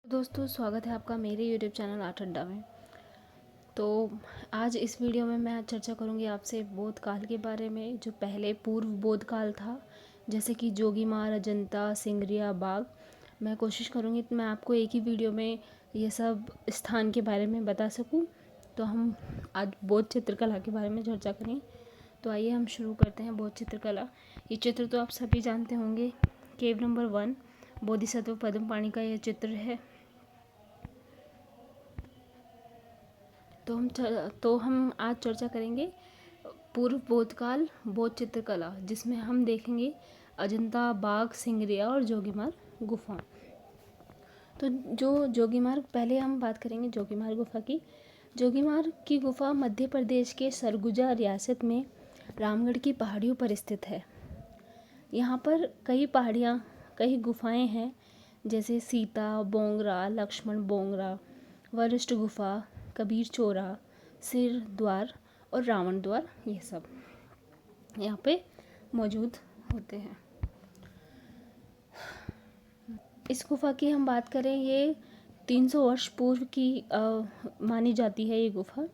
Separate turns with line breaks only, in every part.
दोस्तों, स्वागत है आपका मेरे यूट्यूब चैनल आर्ट अड्डा में। तो आज इस वीडियो में मैं चर्चा करूंगी आपसे बौद्ध काल के बारे में, जो पहले पूर्व बौद्ध काल था, जैसे कि जोगीमार, अजंता, सिंगरिया, बाग। मैं कोशिश करूंगी कि मैं आपको एक ही वीडियो में ये सब स्थान के बारे में बता सकूं। तो हम आज बौद्ध चित्रकला के बारे में चर्चा करें। तो आइए हम शुरू करते हैं बौद्ध चित्रकला। ये चित्र तो आप सभी जानते होंगे। केव नंबर 1 बोधिसत्व पद्मपाणि का यह चित्र है। तो हम आज चर्चा करेंगे पूर्व बौद्ध काल बौद्ध चित्रकला, जिसमें हम देखेंगे अजंता, बाग, सिंगरिया और जोगीमार गुफा। तो जो जोगीमार, पहले हम बात करेंगे जोगीमार गुफा की। जोगीमार की गुफा मध्य प्रदेश के सरगुजा रियासत में रामगढ़ की पहाड़ियों पर स्थित है। यहाँ पर कई गुफाएं हैं, जैसे सीता बोंगरा, लक्ष्मण बोंगरा, वरिष्ठ गुफा, कबीर चोरा, सिर द्वार और रावण द्वार, ये सब यहाँ पे मौजूद होते हैं। इस गुफा की हम बात करें, ये 300 वर्ष पूर्व की मानी जाती है ये गुफा।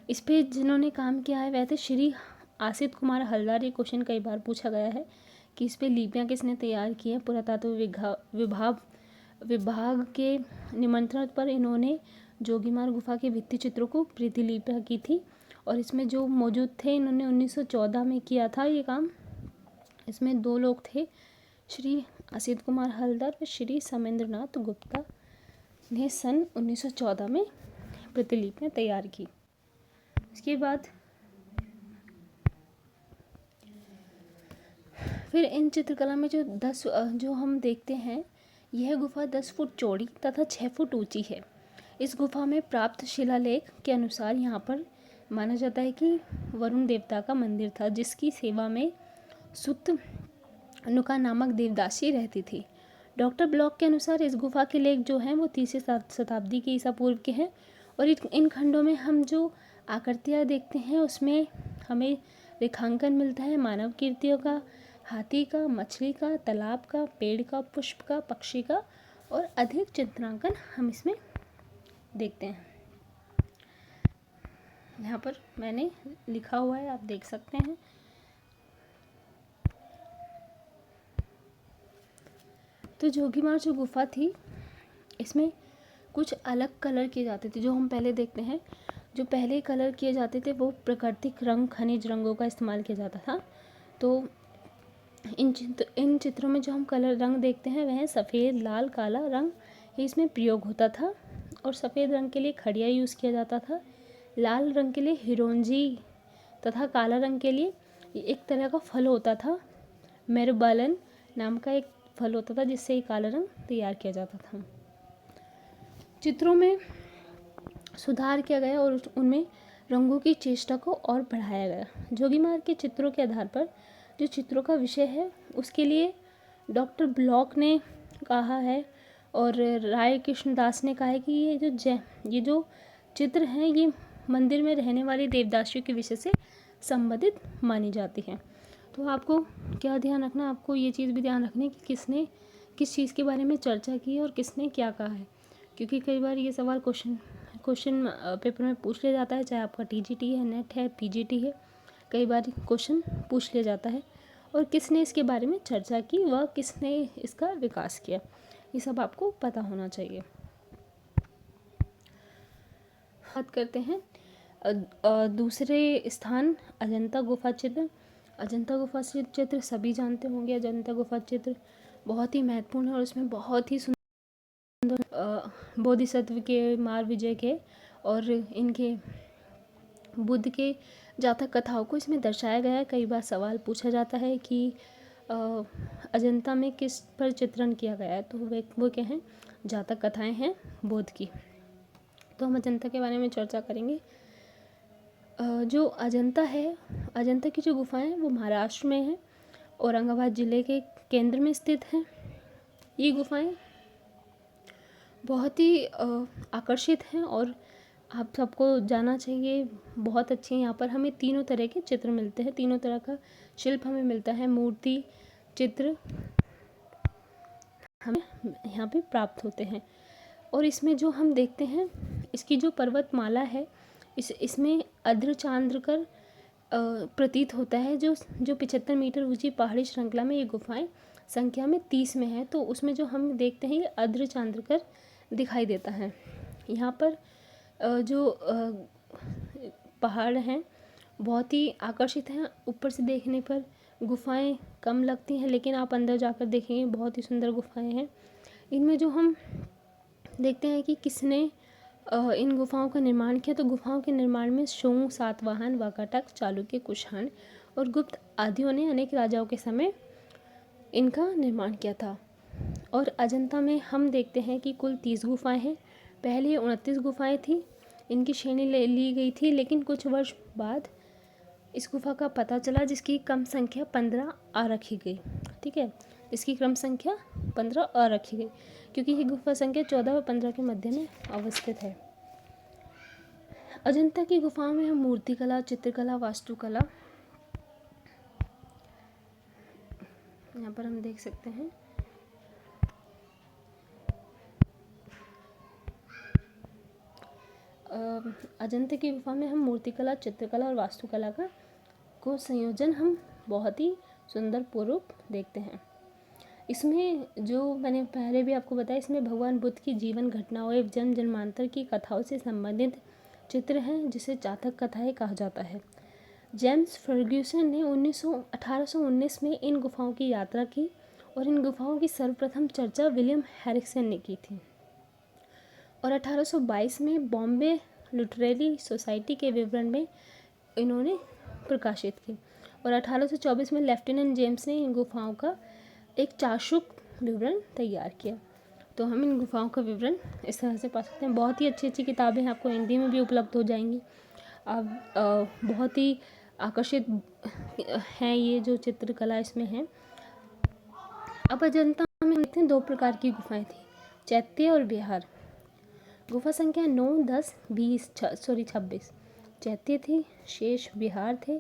इस पे जिन्होंने काम किया है वह थे श्री आसित कुमार हलदार। ये क्वेश्चन कई बार पूछा गया है कि इस पे लिपियाँ किसने तैयार की हैं। पुरातत्व विभाग के निमंत्रण पर इन्होंने जोगीमार गुफा के भित्ति चित्रों को प्रतिलिपियाँ की थी, और इसमें जो मौजूद थे, इन्होंने 1914 में किया था ये काम। इसमें 2 लोग थे, श्री असित कुमार हलदर और श्री समेंद्रनाथ गुप्ता ने सन 1914 में प्रतिलिपियाँ तैयार की। इसके बाद फिर इन चित्रकला में जो हम देखते हैं, यह गुफा 10 फुट चौड़ी तथा 6 फुट ऊंची है। इस गुफा में प्राप्त शिलालेख के अनुसार यहाँ पर माना जाता है कि वरुण देवता का मंदिर था, जिसकी सेवा में सुत नुका नामक देवदासी रहती थी। डॉक्टर ब्लॉक के अनुसार इस गुफा के लेख जो हैं वो 3वीं शताब्दी के ईसा पूर्व के हैं, और इन खंडों में हम जो आकृतियाँ देखते हैं उसमें हमें रेखांकन मिलता है मानव कीर्तियों का, हाथी का, मछली का, तालाब का, पेड़ का, पुष्प का, पक्षी का, और अधिक चित्रांकन हम इसमें देखते हैं। यहाँ पर मैंने लिखा हुआ है, आप देख सकते हैं। तो जोगीमार जो गुफा थी, इसमें कुछ अलग कलर किए जाते थे। जो हम पहले देखते हैं, जो पहले कलर किए जाते थे वो प्राकृतिक रंग, खनिज रंगों का इस्तेमाल किया जाता था। तो इन चित्रों में जो हम रंग देखते हैं वह सफ़ेद, लाल, काला रंग इसमें प्रयोग होता था। और सफ़ेद रंग के लिए खड़िया यूज़ किया जाता था, लाल रंग के लिए हिरोंजी, तथा काला रंग के लिए एक तरह का फल होता था, मेरबालन नाम का एक फल होता था, जिससे ये काला रंग तैयार किया जाता था। चित्रों में सुधार किया गया और उनमें रंगों की चेष्टा को और बढ़ाया गया। जोगीमार के चित्रों के आधार पर जो चित्रों का विषय है उसके लिए डॉक्टर ब्लॉक ने कहा है, और राय कृष्णदास ने कहा है कि ये जो चित्र हैं ये मंदिर में रहने वाली देवदासियों के विषय से संबंधित मानी जाती हैं। तो आपको क्या ध्यान रखना, आपको ये चीज़ भी ध्यान रखनी कि किसने किस चीज़ के बारे में चर्चा की है और किसने क्या कहा है, क्योंकि कई बार ये सवाल क्वेश्चन पेपर में पूछ लिया जाता है, चाहे आपका टीजीटी है, नेट है, पीजीटी है, कई बार क्वेश्चन पूछ लिया जाता है। और किसने इसके बारे में चर्चा की, वह किसने इसका विकास किया, ये सब आपको पता होना चाहिए। बात करते हैं दूसरे स्थान, अजंता गुफा चित्र। अजंता गुफा चित्र सभी जानते होंगे। अजंता गुफा चित्र बहुत ही महत्वपूर्ण है और उसमें बहुत ही सुंदर बोधिसत्व के, मार विजय के और इनके बुद्ध के जातक कथाओं को इसमें दर्शाया गया है। कई बार सवाल पूछा जाता है कि अजंता में किस पर चित्रण किया गया है, तो वो क्या हैं, जातक कथाएं हैं बुद्ध की। तो हम अजंता के बारे में चर्चा करेंगे। जो अजंता है, अजंता की जो गुफाएं हैं वो महाराष्ट्र में है, औरंगाबाद ज़िले के केंद्र में स्थित हैं। ये गुफाएं बहुत ही आकर्षित हैं और आप सबको जाना चाहिए, बहुत अच्छी हैं। यहाँ पर हमें तीनों तरह के चित्र मिलते हैं, तीनों तरह का शिल्प हमें मिलता है, मूर्ति, चित्र हमें यहाँ पे प्राप्त होते हैं। और इसमें जो हम देखते हैं, इसकी जो पर्वतमाला है, इसमें अर्धचांद्रकर प्रतीत होता है। जो 75 मीटर ऊंची पहाड़ी श्रृंखला में ये गुफाएं संख्या में 30 में है, तो उसमें जो हम देखते हैं ये अर्धचांद्रकर दिखाई देता है। यहाँ पर जो पहाड़ हैं बहुत ही आकर्षित हैं। ऊपर से देखने पर गुफाएं कम लगती हैं, लेकिन आप अंदर जाकर देखेंगे बहुत ही सुंदर गुफाएं हैं। इनमें जो हम देखते हैं कि किसने इन गुफाओं का निर्माण किया, तो गुफाओं के निर्माण में शोंग, सातवाहन, वाकाटक, चालुक्य, कुषाण और गुप्त आदियों ने अनेक राजाओं के समय इनका निर्माण किया था। और अजंता में हम देखते हैं कि कुल 30 गुफाएं हैं। पहले 29 गुफाएं थी, इनकी श्रेणी ली गई थी, लेकिन कुछ वर्ष बाद इस गुफा का पता चला जिसकी क्रम संख्या 15 आ रखी गई। ठीक है, इसकी क्रम संख्या 15 आ रखी गई क्योंकि ये गुफा संख्या 14 और 15 के मध्य में अवस्थित है। अजंता की गुफाओं में हम मूर्तिकला, चित्रकला, वास्तुकला यहाँ पर हम देख सकते हैं। अजंता की गुफा में हम मूर्तिकला, चित्रकला और वास्तुकला को संयोजन हम बहुत ही सुंदर पूर्वक देखते हैं। इसमें जो मैंने पहले भी आपको बताया, इसमें भगवान बुद्ध की जीवन घटनाओं एवं जन्म जन्मांतर की कथाओं से संबंधित चित्र हैं, जिसे जातक कथाएं कहा जाता है। जेम्स फर्ग्यूसन ने 1819 में इन गुफाओं की यात्रा की और इन गुफाओं की सर्वप्रथम चर्चा विलियम हैरिसन ने की थी और 1822 में बॉम्बे लिटरेरी सोसाइटी के विवरण में इन्होंने प्रकाशित की और 1824 में लेफ्टिनेंट जेम्स ने इन गुफाओं का एक चाशुक विवरण तैयार किया। तो हम इन गुफाओं का विवरण इस तरह से पा सकते हैं। बहुत ही अच्छी अच्छी किताबें आपको हिंदी में भी उपलब्ध हो जाएंगी। अब बहुत ही आकर्षित हैं ये जो चित्रकला इसमें है। अब अजंता में देखते हैं 2 प्रकार की गुफाएं थी, चैत्य और विहार। गुफा संख्या 9, 10, 20, 26 चैत्य थी, शेष विहार थे।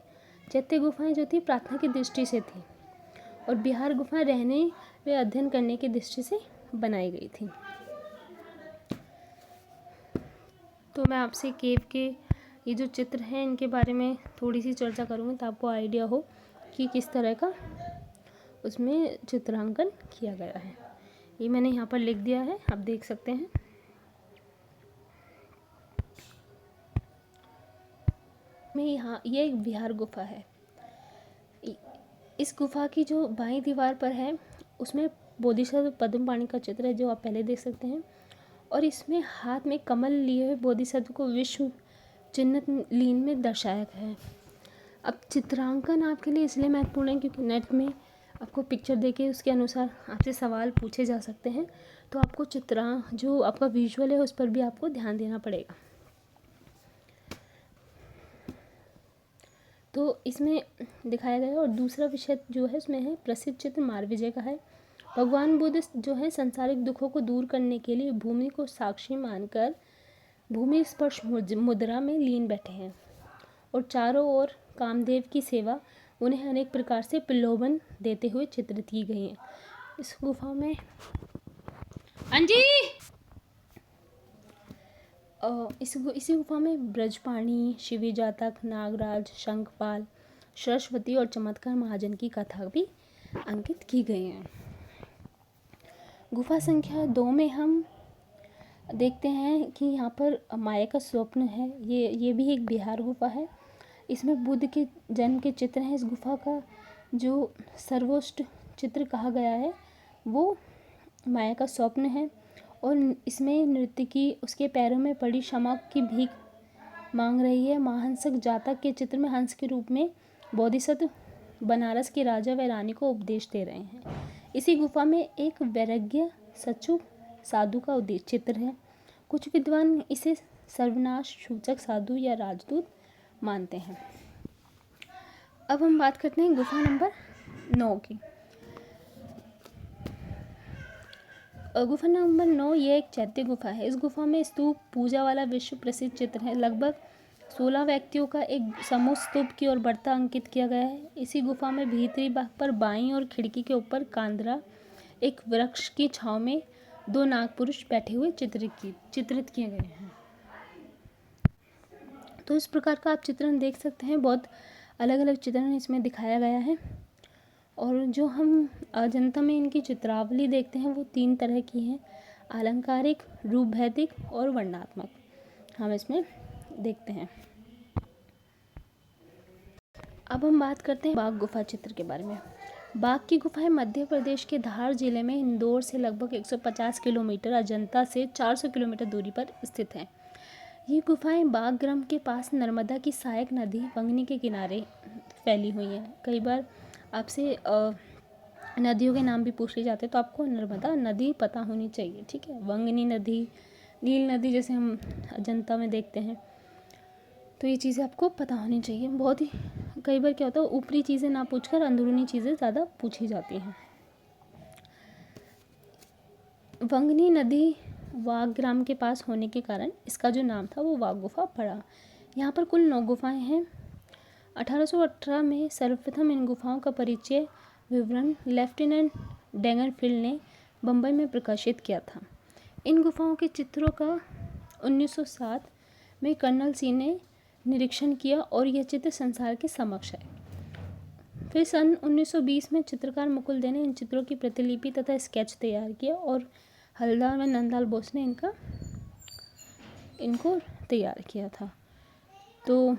चैत्य गुफाएं जो थी प्रार्थना की दृष्टि से थी और विहार गुफाएं रहने व अध्ययन करने की दृष्टि से बनाई गई थी। तो मैं आपसे केव के ये जो चित्र हैं इनके बारे में थोड़ी सी चर्चा करूँगी, तो आपको आइडिया हो कि किस तरह का उसमें चित्रांकन किया गया है। ये मैंने यहाँ पर लिख दिया है, आप देख सकते हैं। में यहाँ ये एक विहार गुफा है। इस गुफा की जो बाईं दीवार पर है उसमें बोधिसत्व पद्मपाणि का चित्र है, जो आप पहले देख सकते हैं। और इसमें हाथ में कमल लिए हुए बोधिसत्व को विश्व चिन्हित लीन में दर्शाया गया है। अब चित्रांकन आपके लिए इसलिए महत्वपूर्ण है क्योंकि नेट में आपको पिक्चर देके उसके अनुसार आपसे सवाल पूछे जा सकते हैं, तो आपको जो आपका विजुअल है उस पर भी आपको ध्यान देना पड़ेगा। तो इसमें दिखाया गया है। और दूसरा विषय जो है उसमें है प्रसिद्ध चित्र मारविजय का है। भगवान बुद्ध जो है संसारिक दुखों को दूर करने के लिए भूमि को साक्षी मानकर भूमि स्पर्श मुद्रा में लीन बैठे हैं और चारों ओर कामदेव की सेवा उन्हें अनेक प्रकार से प्रलोभन देते हुए चित्रित की गई है। इस गुफा में इसी गुफा में ब्रजपाणी, शिवी जातक, नागराज, शंखपाल, सरस्वती और चमत्कार महाजन की कथा भी अंकित की गई है। गुफा संख्या 2 में हम देखते हैं कि यहाँ पर माया का स्वप्न है। ये भी एक विहार गुफा है। इसमें बुद्ध के जन्म के चित्र हैं। इस गुफा का जो सर्वोच्च चित्र कहा गया है वो माया का स्वप्न है और इसमें नर्तकी उसके पैरों में पड़ी क्षमा की भीख मांग रही है। महाहंसक जातक के चित्र में हंस के रूप में बोधिसत्व बनारस के राजा व रानी को उपदेश दे रहे हैं। इसी गुफा में एक वैराग्य सचु साधु का चित्र है। कुछ विद्वान इसे सर्वनाश सूचक साधु या राजदूत मानते हैं। अब हम बात करते हैं गुफा नंबर 9 की। गुफा नंबर 9 ये एक चैत्य गुफा है। इस गुफा में स्तूप पूजा वाला विश्व प्रसिद्ध चित्र है। लगभग 16 व्यक्तियों का एक समूह स्तूप की ओर बढ़ता अंकित किया गया है। इसी गुफा में भीतरी भाग पर बाईं और खिड़की के ऊपर कांदरा एक वृक्ष की छांव में 2 नागपुरुष बैठे हुए चित्रित किए गए हैं। तो इस प्रकार का आप चित्रण देख सकते हैं, बहुत अलग अलग चित्रण इसमें दिखाया गया है। और जो हम अजंता में इनकी चित्रावली देखते हैं वो 3 तरह की है, आलंकारिक, रूपभेदिक और वर्णनात्मक, हम इसमें देखते हैं। अब हम बात करते हैं बाघ गुफा चित्र के बारे में। बाघ की गुफाएं मध्य प्रदेश के धार जिले में इंदौर से लगभग 150 किलोमीटर, अजंता से 400 किलोमीटर दूरी पर स्थित हैं। ये गुफाएं बाघग्राम के पास नर्मदा की सहायक नदी वंगनी के किनारे फैली हुई हैं। कई बार आपसे नदियों के नाम भी पूछ लिए जाते हैं, तो आपको नर्मदा नदी पता होनी चाहिए, ठीक है। वंगनी नदी, नील नदी जैसे हम अजंता में देखते हैं, तो ये चीज़ें आपको पता होनी चाहिए। बहुत ही कई बार क्या होता है, ऊपरी चीज़ें ना पूछकर अंदरूनी चीज़ें ज़्यादा पूछी जाती हैं। वंगनी नदी वाघग्राम के पास होने के कारण इसका जो नाम था वो वाघ गुफा पड़ा। यहाँ पर कुल 9 गुफाएं हैं। 1818 में सर्वप्रथम इन गुफाओं का परिचय विवरण लेफ्टिनेंट डेंगरफील्ड ने बम्बई में प्रकाशित किया था। इन गुफाओं के चित्रों का 1907 में कर्नल सी ने निरीक्षण किया और यह चित्र संसार के समक्ष है। फिर सन 1920 में चित्रकार मुकुल दे ने इन चित्रों की प्रतिलिपि तथा स्केच तैयार किया और हल्दार में नंदलाल बोस ने इनको तैयार किया था। तो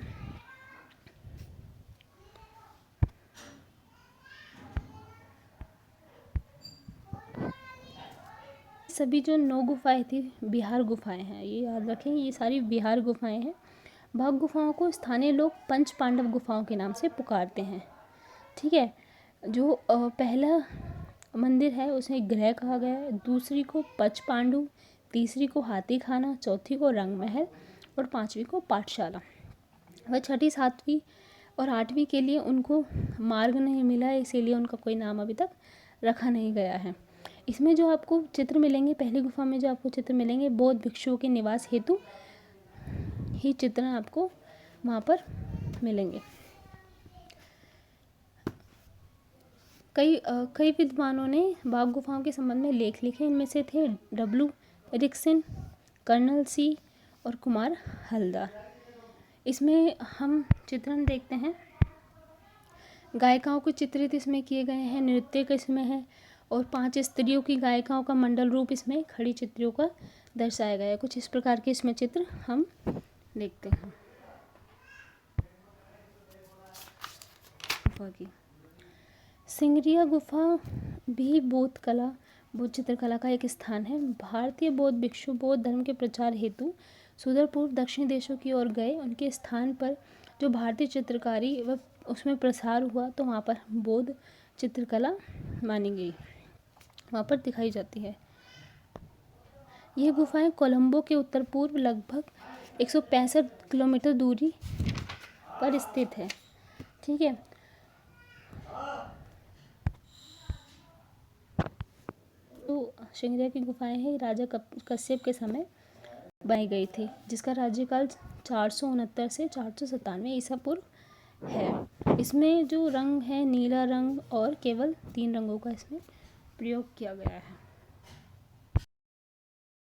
सभी जो 9 गुफाएं थी बिहार गुफाएं हैं, ये याद रखें, ये सारी बिहार गुफाएं हैं। बाघ गुफाओं को स्थानीय लोग पंच पांडव गुफाओं के नाम से पुकारते हैं, ठीक है। जो पहला मंदिर है उसे गृह कहा गया है, दूसरी को पच पांडु, तीसरी को हाथी खाना, चौथी को रंग महल और 5वीं को पाठशाला। वह 6ठी, 7वीं और 8वीं के लिए उनको मार्ग नहीं मिला है, इसीलिए उनका कोई नाम अभी तक रखा नहीं गया है। इसमें जो आपको चित्र मिलेंगे, पहली गुफा में जो आपको चित्र मिलेंगे, बौद्ध भिक्षुओं के निवास हेतु ही चित्र आपको वहाँ पर मिलेंगे। कई विद्वानों ने बाघ गुफाओं के संबंध में लेख लिखे। इनमें से थे डब्ल्यू एरिक्सन, कर्नल सी और कुमार हल्दार। इसमें हम चित्रण देखते हैं, गायिकाओं को चित्रित इसमें किए गए हैं, नृत्य का इसमें है और 5 स्त्रियों की गायिकाओं का मंडल रूप इसमें खड़ी चित्रियों का दर्शाया गया है। कुछ इस प्रकार के इसमें चित्र हम देखते हैं। सिंगरिया गुफा भी बौद्ध चित्रकला का एक स्थान है। भारतीय बौद्ध भिक्षु बौद्ध धर्म के प्रचार हेतु सुदूर पूर्व दक्षिणी देशों की ओर गए। उनके स्थान पर जो भारतीय चित्रकारी व उसमें प्रसार हुआ, तो वहाँ पर बौद्ध चित्रकला मानी गई, वहाँ पर दिखाई जाती है। ये गुफाएं कोलंबो के उत्तर पूर्व लगभग 165 किलोमीटर दूरी पर स्थित है, ठीक है। तो सिंगरिया की गुफाएं हैं, राजा कश्यप के समय बनाई गई थी, जिसका राज्यकाल 469 से 497 ईसा पूर्व है। इसमें जो रंग है नीला रंग और केवल 3 रंगों का इसमें प्रयोग किया गया है।